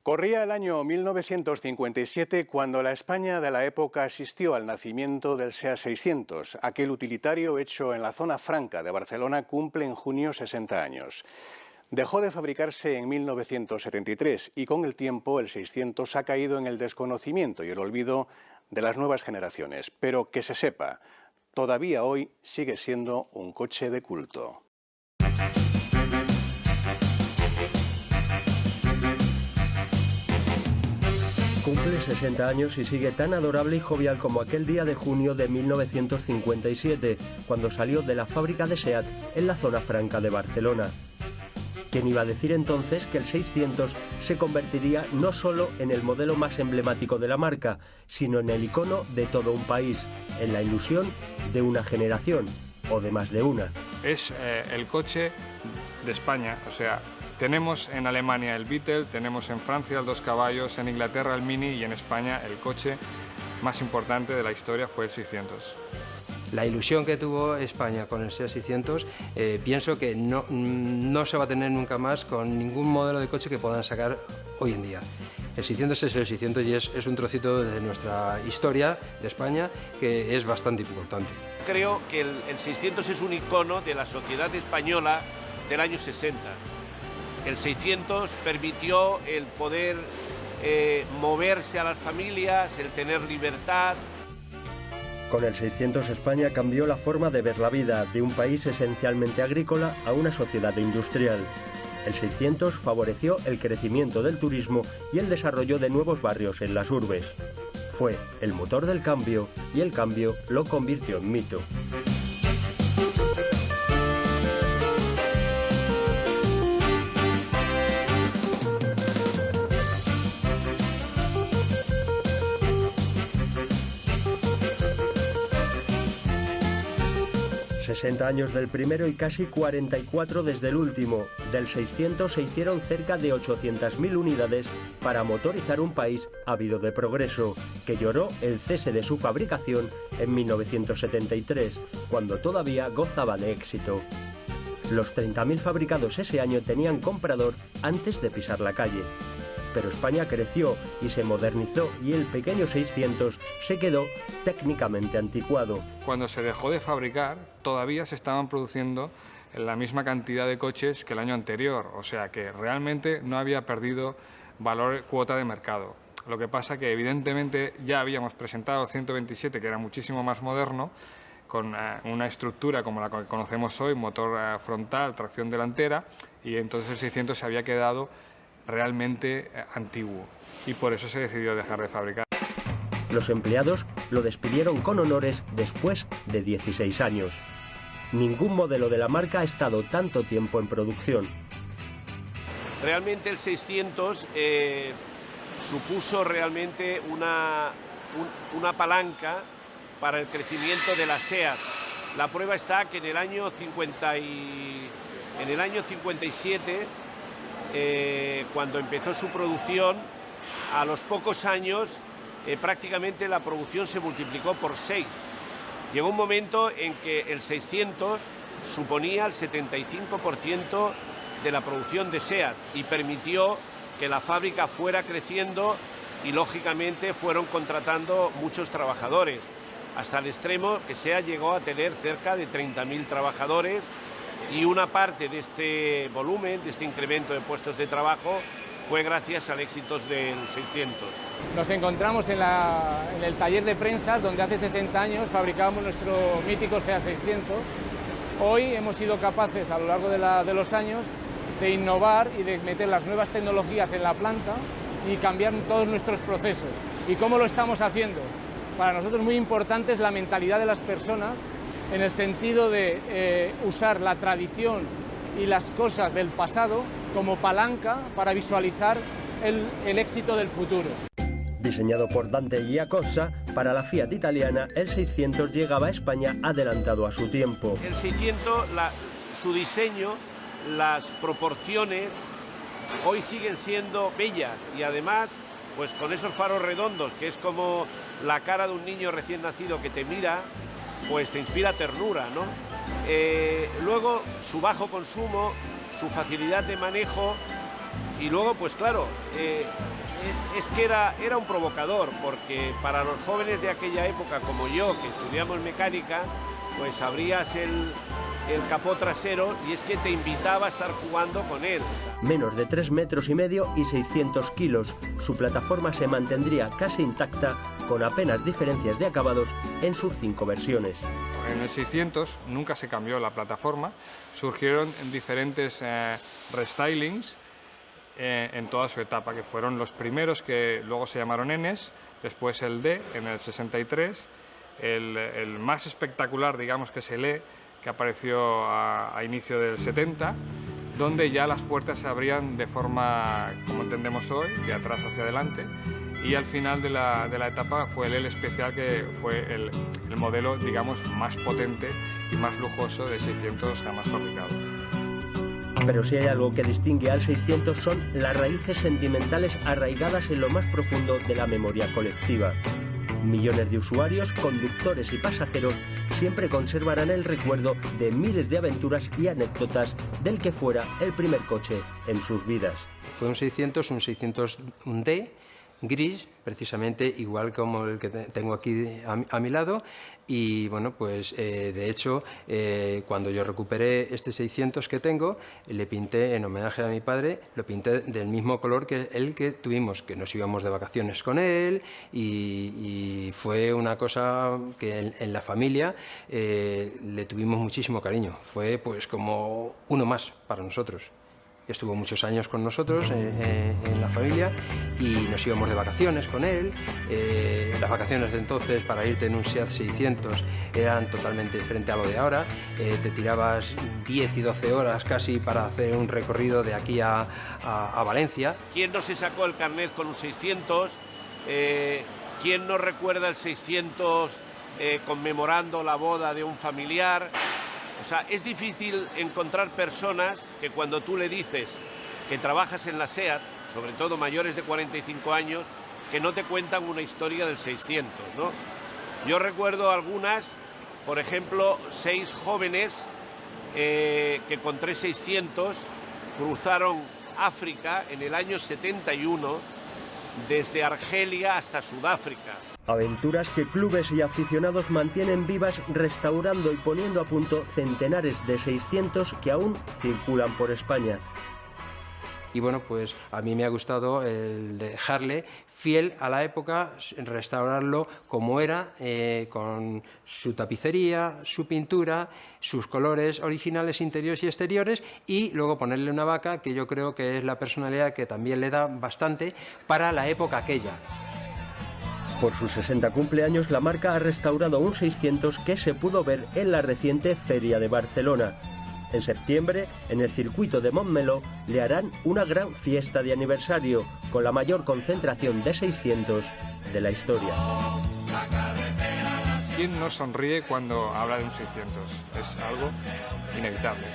Corría el año 1957 cuando la España de la época asistió al nacimiento del SEAT 600. Aquel utilitario hecho en la zona franca de Barcelona cumple en junio 60 años. Dejó de fabricarse en 1973 y con el tiempo el 600 ha caído en el desconocimiento y el olvido de las nuevas generaciones. Pero que se sepa, todavía hoy sigue siendo un coche de culto. Cumple 60 años y sigue tan adorable y jovial como aquel día de junio de 1957, cuando salió de la fábrica de SEAT en la zona franca de Barcelona. ¿Quién iba a decir entonces que el 600 se convertiría no solo en el modelo más emblemático de la marca, sino en el icono de todo un país, en la ilusión de una generación, o de más de una? Es el coche de España, o sea, tenemos en Alemania el Beetle, tenemos en Francia el 2 caballos, en Inglaterra el Mini y en España el coche más importante de la historia fue el 600. La ilusión que tuvo España con el SEAT 600 pienso que no se va a tener nunca más con ningún modelo de coche que puedan sacar hoy en día. El 600 es el 600 y es un trocito de nuestra historia de España que es bastante importante. Creo que el 600 es un icono de la sociedad española del año 60. El 600 permitió el poder moverse a las familias, el tener libertad. Con el 600 España cambió la forma de ver la vida de un país esencialmente agrícola a una sociedad industrial. El 600 favoreció el crecimiento del turismo y el desarrollo de nuevos barrios en las urbes. Fue el motor del cambio y el cambio lo convirtió en mito. 60 años del primero y casi 44 desde el último. Del 600 se hicieron cerca de 800.000 unidades para motorizar un país ávido de progreso, que lloró el cese de su fabricación en 1973, cuando todavía gozaba de éxito. Los 30.000 fabricados ese año tenían comprador antes de pisar la calle. Pero España creció y se modernizó y el pequeño 600 se quedó técnicamente anticuado. Cuando se dejó de fabricar, todavía se estaban produciendo la misma cantidad de coches que el año anterior, o sea que realmente no había perdido valor cuota de mercado. Lo que pasa que evidentemente ya habíamos presentado el 127, que era muchísimo más moderno, con una estructura como la que conocemos hoy, motor frontal, tracción delantera, y entonces el 600 se había quedado realmente antiguo y por eso se decidió dejar de fabricar. Los empleados lo despidieron con honores después de 16 años. Ningún modelo de la marca ha estado tanto tiempo en producción. Realmente el 600 supuso realmente una palanca para el crecimiento de la SEAT. La prueba está que en el año 57, cuando empezó su producción, a los pocos años prácticamente la producción se multiplicó por 6. Llegó un momento en que el 600 suponía el 75% de la producción de SEAT y permitió que la fábrica fuera creciendo y lógicamente fueron contratando muchos trabajadores, hasta el extremo que SEAT llegó a tener cerca de 30.000 trabajadores. Y una parte de este volumen, de este incremento de puestos de trabajo, fue gracias al éxito del 600. Nos encontramos en el taller de prensas, donde hace 60 años fabricábamos nuestro mítico SEAT 600. Hoy hemos sido capaces, a lo largo de los años, de innovar y de meter las nuevas tecnologías en la planta y cambiar todos nuestros procesos. ¿Y cómo lo estamos haciendo? Para nosotros muy importante es la mentalidad de las personas, en el sentido de usar la tradición y las cosas del pasado como palanca para visualizar el éxito del futuro. Diseñado por Dante Giacosa, para la Fiat italiana, el 600 llegaba a España adelantado a su tiempo. El 600, su diseño, las proporciones, hoy siguen siendo bellas y además, pues con esos faros redondos, que es como la cara de un niño recién nacido que te mira, pues te inspira ternura, ¿no? Luego, su bajo consumo, su facilidad de manejo Y luego, pues claro, es que era un provocador, porque para los jóvenes de aquella época, como yo, que estudiamos mecánica, pues abrías el capó trasero y es que te invitaba a estar jugando con él. Menos de 3,5 metros y 600 kilos. Su plataforma se mantendría casi intacta, con apenas diferencias de acabados en sus 5 versiones. En el 600 nunca se cambió la plataforma, surgieron diferentes restylings en toda su etapa, que fueron los primeros que luego se llamaron Ns, después el D en el 63, el más espectacular, digamos, que es el E, que apareció a inicio del 70, donde ya las puertas se abrían de forma como entendemos hoy, de atrás hacia adelante, y al final de la etapa fue el L especial, que fue el modelo, digamos, más potente y más lujoso de 600 jamás fabricado. Pero si hay algo que distingue al 600 son las raíces sentimentales arraigadas en lo más profundo de la memoria colectiva. Millones de usuarios, conductores y pasajeros siempre conservarán el recuerdo de miles de aventuras y anécdotas del que fuera el primer coche en sus vidas. Fue un 600D, gris, precisamente igual como el que tengo aquí a mi lado, y bueno, pues de hecho cuando yo recuperé este 600 que tengo, le pinté en homenaje a mi padre, lo pinté del mismo color que el que tuvimos, que nos íbamos de vacaciones con él, y fue una cosa que en la familia le tuvimos muchísimo cariño, fue pues como uno más para nosotros. Estuvo muchos años con nosotros en la familia y nos íbamos de vacaciones con él. Las vacaciones de entonces para irte en un SEAT 600 eran totalmente diferente a lo de ahora. Te tirabas 10 y 12 horas casi para hacer un recorrido de aquí a Valencia. ¿Quién no se sacó el carnet con un 600? ¿Quién no recuerda el 600 conmemorando la boda de un familiar? O sea, es difícil encontrar personas que cuando tú le dices que trabajas en la SEAT, sobre todo mayores de 45 años, que no te cuentan una historia del 600, ¿no? Yo recuerdo algunas, por ejemplo, 6 jóvenes que con 3 600 cruzaron África en el año 71, desde Argelia hasta Sudáfrica. Aventuras que clubes y aficionados mantienen vivas, restaurando y poniendo a punto centenares de 600 que aún circulan por España. Y bueno, pues a mí me ha gustado el dejarle fiel a la época, restaurarlo como era, con su tapicería, su pintura, sus colores originales interiores y exteriores, y luego ponerle una vaca que yo creo que es la personalidad que también le da bastante para la época aquella. Por sus 60 cumpleaños, la marca ha restaurado un 600 que se pudo ver en la reciente Feria de Barcelona. En septiembre, en el circuito de Montmeló, le harán una gran fiesta de aniversario, con la mayor concentración de 600 de la historia. ¿Quién no sonríe cuando habla de un 600? Es algo inevitable.